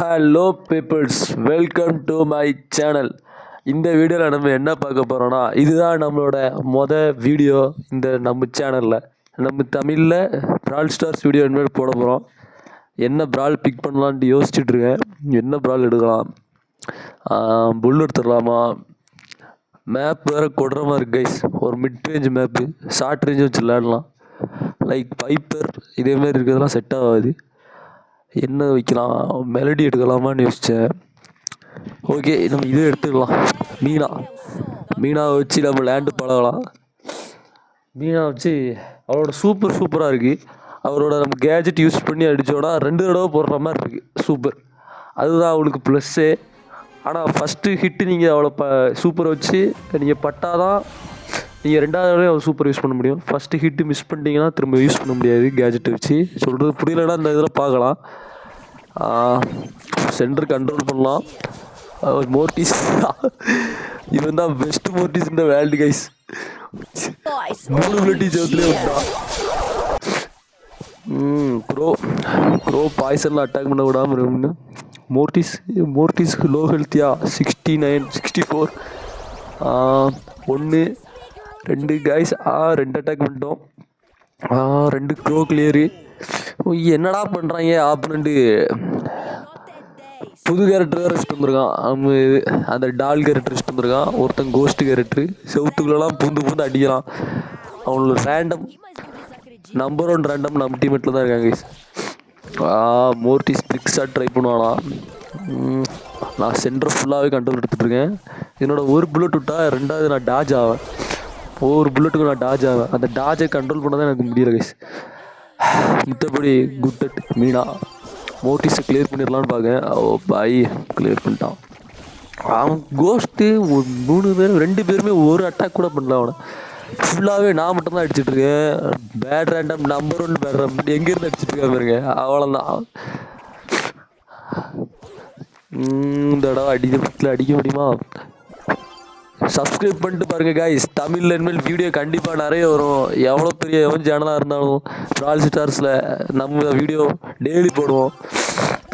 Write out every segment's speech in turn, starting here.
Hello peoples, welcome to my channel. இந்த வீடியோவில் நம்ம என்ன பார்க்க போகிறோன்னா, இதுதான் நம்மளோட வீடியோ நம்ம சேனலில். நம்ம தமிழில் பிரால் ஸ்டார்ஸ் வீடியோ இனிமேல் போட போகிறோம். என்ன பிரால் பிக் பண்ணலான்ட்டு யோசிச்சுட்ருக்கேன். என்ன பிரால் எடுக்கலாம், புல் எடுத்துடலாமா, மேப் வேறு கொடுற மாதிரி இருக்கு கைஸ். ஒரு mid range map, short range வச்சு விளையாடலாம். லைக் பைப்பர் இதேமாரி இருக்கிறதுலாம் செட் ஆகாது. என்ன வைக்கலாம், மெலடி எடுக்கலாமான்னு யோசித்தேன். ஓகே, நம்ம இதே எடுத்துக்கலாம். மீனாவை வச்சு நம்ம லேண்டு பழகலாம். மீனா வச்சு அவரோட சூப்பராக இருக்குது. அவரோட நம்ம கேஜெட் யூஸ் பண்ணி அடித்தோன்னா 2 தடவை போடுற மாதிரி இருக்குது. சூப்பர், அதுதான் அவளுக்கு ப்ளஸ்ஸே. ஆனால் ஃபஸ்ட்டு ஹிட்டு நீங்கள் அவளை சூப்பரை வச்சு நீங்கள் பட்டாதான் நீங்கள் 2வது தடவை அவள் சூப்பர் யூஸ் பண்ண முடியும். ஃபஸ்ட்டு ஹிட்டு மிஸ் பண்ணிட்டீங்கன்னா திரும்ப யூஸ் பண்ண முடியாது கேஜெட்டை வச்சு. சொல்கிறது புரியலன்னா இந்த இதில் பார்க்கலாம். சென்டர் கண்ட்ரோல் பண்ணலாம். மோர்டிஸ் இவன் தான் பெஸ்ட் மோர்டிஸ் இந்த வேர்ல்டு கைஸ். 3 பிளட்டிஸ் எவ்வளோ க்ரோ பாய்சனில் அட்டாக் பண்ண விடாமல் இருக்குன்னு. மோர்டிஸ் லோ ஹெல்த்தியா 69 64 1 2 கைஸ். 2 அட்டாக் பண்ணிட்டோம். 2 க்ரோ கிளியரு. என்னடா பண்ணுறாங்க ஆப்பனண்ட்டு. புது கேரக்டர் வேறு வச்சுட்டு வந்திருக்கான். அந்த டால் கேரக்டர் வச்சுட்டு வந்திருக்கான். ஒருத்தன் கோஸ்ட் கேரக்டரு செவுத்துக்குள்ளெல்லாம் பூந்து அடிக்கிறான். அவனோட ரேண்டம் நம்பர் 1 ரேண்டம் நம்ம டீமேட்டில் தான் இருக்காங்க கைஸ். மோர்டிஸ் ட்ரிக்ஸாக ட்ரை பண்ணுவானா. நான் சென்டர் ஃபுல்லாகவே கண்ட்ரோல் எடுத்துகிட்ருக்கேன். என்னோடய ஒரு புல்லட் விட்டா 2வது நான் டாஜ் ஆவேன். ஒவ்வொரு புல்லட்டுக்கும் நான் டாஜ் ஆவேன். அந்த டாஜை கண்ட்ரோல் பண்ண தான் எனக்கு முடியல கைஸ். மித்தபடி குட் அட் மீனா. மோர்டிஸை கிளியர் பண்ணிடலான்னு பார்க்கேன். பாய் கிளியர் பண்ணிட்டான். அவன் கோஸ்ட்டு 3 பேர் 2 பேருமே ஒரு அட்டாக் கூட பண்ணல. அவனை ஃபுல்லாகவே நான் மட்டும்தான் அடிச்சிட்ருக்கேன். Bad random number 1 bad random எங்கேருந்து அடிச்சிட்ருக்கேன் பாருங்க. அவ்வளோதான். இந்த தடவை அடிக்க முடியுமா? சப்ஸ்கிரைப் பண்ணிட்டு பாருங்கள் கைஸ். தமிழில் இனிமேல் வீடியோ கண்டிப்பாக நிறைய வரும். எவ்வளோ பெரிய சேனலாக இருந்தாலும் பிரால் ஸ்டார்ஸில் நம்ம வீடியோ டெய்லி போடுவோம்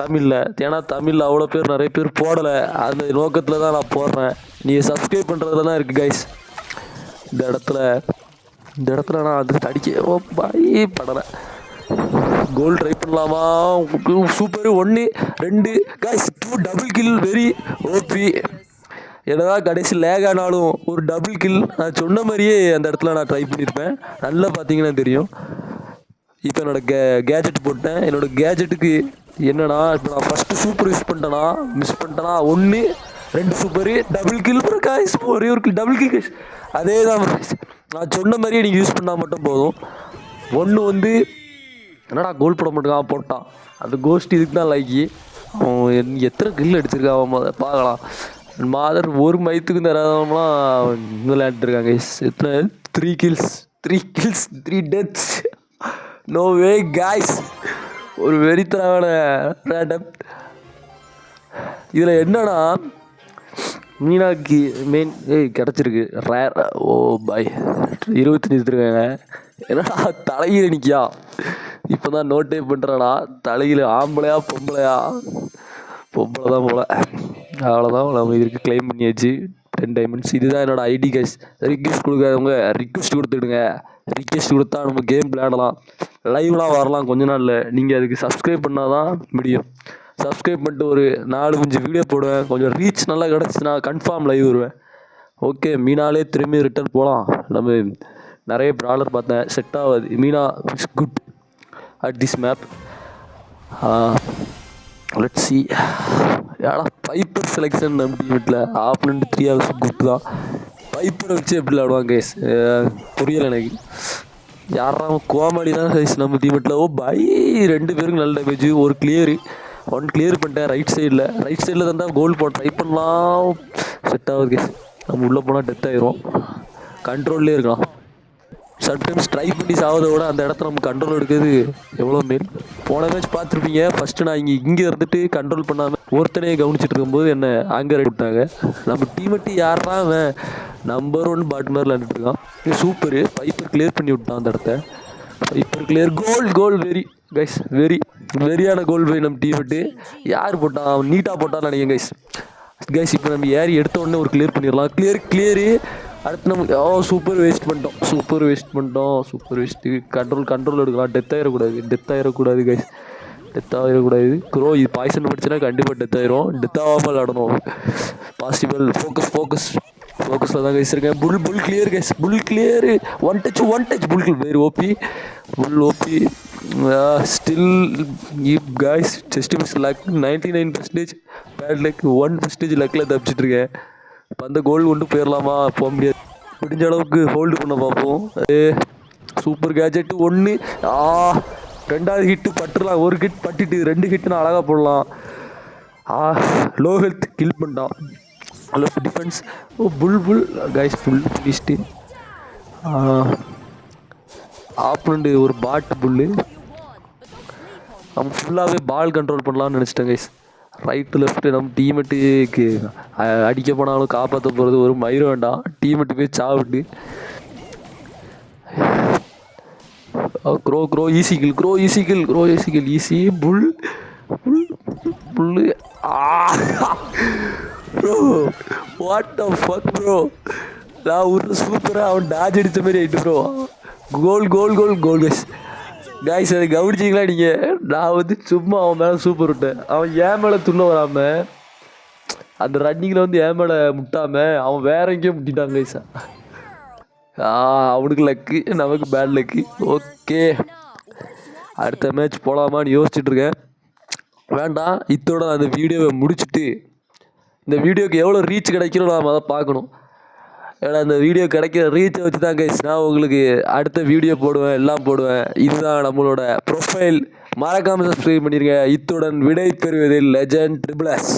தமிழில். ஏன்னா தமிழில் அவ்வளோ பேர் நிறைய பேர் போடலை. அந்த நோக்கத்தில் தான் நான் போடுறேன். நீங்கள் சப்ஸ்கிரைப் பண்ணுறதுல தான் இருக்குது கைஸ். இந்த இடத்துல நான் அது அடிக்க படலை. கோல் ட்ரை பண்ணலாமா? Super. 1 2 guys 2 double kill. Very OP. என்னதான் கடைசி லேக் ஆனாலும் ஒரு டபுள் கில் நான் சொன்ன மாதிரியே அந்த இடத்துல நான் ட்ரை பண்ணியிருப்பேன். நல்லா பார்த்தீங்கன்னா தெரியும். இப்போ என்னோடய கேஜெட் போட்டேன். என்னோடய கேஜெட்டுக்கு என்னன்னா, இப்போ நான் ஃபஸ்ட்டு சூப்பர் யூஸ் பண்ணிட்டேன்னா மிஸ் பண்ணிட்டேன்னா 1 2 சூப்பரு டபுள் கில் கைஸ். ஒரே ஒரு கில் டபுள் கில் கைஸ். அதே தான் நான் சொன்ன மாதிரியே நீங்கள் யூஸ் பண்ணால் மட்டும் போதும். 1 என்னடா கோல் போட மாட்டேங்க போட்டான். அந்த கோஸ்ட் இதுக்கு தான் லைக்கி. அவன் எத்தனை கில் அடிச்சிருக்கான் அவன் பார்க்கலாம். மாதர் ஒரு மயத்துக்கும் தராதவங்களாம் விளையாண்டுருக்காங்க. எத்தனை 3 kills 3 deaths. No way guys. ஒரு வெறித்தனமான ரேண்டம். இதில் என்னன்னா, மீனாக்கு மெயின் கிடச்சிருக்கு ரேர். ஓ பாய் 25 எடுத்துருக்காங்க. என்னடா தலையில் நிற்கியா? இப்போ தான் நோட்டே பண்ணுறானா. தலையில் ஆம்பளையா பொம்பளையா? பொம்பளை தான் போல. அவ்வளோதான், நம்ம இதுக்கு கிளைம் பண்ணியாச்சு 10 diamonds. இதுதான் என்னோடய ஐடி கைஸ். ரிக்வெஸ்ட் கொடுக்காதவங்க ரிக்வெஸ்ட் கொடுத்துடுங்க. ரிக்வெஸ்ட் கொடுத்தா நம்ம கேம் விளையாடலாம், லைவ்லாம் வரலாம் கொஞ்ச நாளில். நீங்கள் அதுக்கு சப்ஸ்கிரைப் பண்ணால் தான் முடியும். சப்ஸ்கிரைப் பண்ணிட்டு ஒரு 4-5 வீடியோ போடுவேன். கொஞ்சம் ரீச் நல்லா கிடச்சின்னா கன்ஃபார்ம் லைவ் வருவேன். ஓகே, மீனாலே திரும்பி ரிட்டர்ன் போகலாம். நம்ம நிறைய ப்ராலர் பார்த்தேன், செட் ஆகாது. Meena is good at this map. Let's see. ஏடா பைப்பர் செலெக்ஷன் நம்ம டீமெட்டில் ஆப்னண்ட் 3 hours குட் தான். பைப்பரை வச்சு எப்படி விளாடுவாங்க கைஸ் புரியலை எனக்கு. யாராவது கோமாளி தான் கைஸ் நம்ம டீமெட்டில். ஓ பை 2 பேருக்கு நல்ல டேமேஜ். ஒரு கிளியரு 1 கிளியர் பண்ணிட்டேன். ரைட் சைடில் தான் கோல் போட ட்ரை பண்ணலாம். செட் ஆகுது கைஸ். நம்ம உள்ளே போனால் டெத் ஆகிரும். கண்ட்ரோல்லே இருக்கலாம். சம்டைம்ஸ் ட்ரை பண்ணி சாவதை விட அந்த இடத்துல நம்ம கண்ட்ரோல் எடுக்கிறது எவ்வளோ மேல். போன மேட்ச் பார்த்துருப்பீங்க. ஃபஸ்ட்டு நான் இங்கே இருந்துட்டு கண்ட்ரோல் பண்ணாமல் ஒருத்தனையே கவனிச்சிட்டு இருக்கும்போது என்ன அங்கே விட்டாங்க. நம்ம டீமெட்டு யாரா அவன் நம்பர் 1 பாட் மாதிரி விளாண்டுட்டு இருக்கான். சூப்பரு. பைப்பர் கிளியர் பண்ணி விட்டான் அந்த இடத்த. பைப்பர் கிளியர். கோல் வெரி கைஸ் வெறியான கோல் போய் நம்ம டீமெட்டு யார் போட்டான் அவன் நீட்டாக போட்டான்னு நினைக்கிறேன் கைஸ் இப்போ நம்ம ஏறி எடுத்த உடனே ஒரு கிளியர் பண்ணிடலாம் கிளியரு அடுத்து நம்ம சூப்பர் வேஸ்ட் கண்ட்ரோல் எடுக்கலாம் டெத் ஆகிடக்கூடாது கைஸ் டெத் ஆகிடக்கூடாது க்ரோ இது பாய்சன் படிச்சுன்னா கண்டிப்பாக டெத் ஆயிரும் டெத் ஆகாமல் விளாடணும் பாசிபிள் ஃபோக்கஸில் தான் கைஸ் இருக்கேன் full clear guys one touch full very OP still guys just miss luck 99% bad luck 1% லக்கில் தப்பிச்சிட்ருக்கேன் இப்போ அந்த கோல் கொண்டு போயிடலாமா போக முடியாது முடிஞ்ச அளவுக்கு ஹோல்டு பண்ண பார்ப்போம் சூப்பர் கேஜெட் 1 2வது ஹிட்டு பட்டுடலாம் ஒரு ஹிட் பட்டுட்டு 2 ஹிட்னு அழகாக போடலாம் லோ ஹெல்த் கில் பண்ணிட்டான் லெஃப்ட் டிஃபென்ஸ் புல் கைஸ் ஃபுல் ஃபினிஷ்டு ஆப்னண்டு ஒரு பாட்டு புல்லு அவன் ஃபுல்லாகவே பால் கண்ட்ரோல் பண்ணலான்னு நினச்சிட்டேன் கைஸ் ரைட்டு லெஃப்ட்டு நம்ம டீமெட்டுக்கு அடிக்க போனாலும் காப்பாற்ற போகிறது ஒரு மயிறு வேண்டாம் டீமெட்டு போய் சாவிட்டு க்ரோ ஈஸி புல்லு bro what the fuck bro நான் ஒரு சூப்பராக அவன் டாஜ் அடித்த மாதிரி ஆகிட்டு ப்ரோ கோல் கைஸ் அதை கவனிச்சிங்களா நீங்கள் நான் வந்து சும்மா அவன் மேலே சூப்பர் விட்டேன் அவன் ஏன் மேலே துண்ண வராமல் அந்த ரன்னிங்கில் வந்து ஏன் மேலே முட்டாமல் அவன் வேற எங்கேயும் முட்டிட்டான் கைஸா அவனுக்கு லக்கு நமக்கு பேட் லக்கு ஓகே அடுத்த மேட்ச் போகலாமான்னு யோசிச்சுட்ருக்கேன் வேண்டாம் இத்தோட அந்த வீடியோவை முடிச்சுட்டு இந்த வீடியோக்கு எவ்வளோ ரீச் கிடைக்கிறோம் நாம் அதை பார்க்கணும் ஏன்னா இந்த வீடியோ கிடைக்கிற ரீச்சை வச்சு தான் கைஸ் நான் உங்களுக்கு அடுத்த வீடியோ போடுவேன் எல்லாம் போடுவேன் இதுதான் நம்மளோட ப்ரொஃபைல் மறக்காமல் சப்ஸ்கிரைப் பண்ணிடுங்க இத்துடன் விடை பெறுவதில் லெஜண்ட் ட்ரிபிள் எஸ்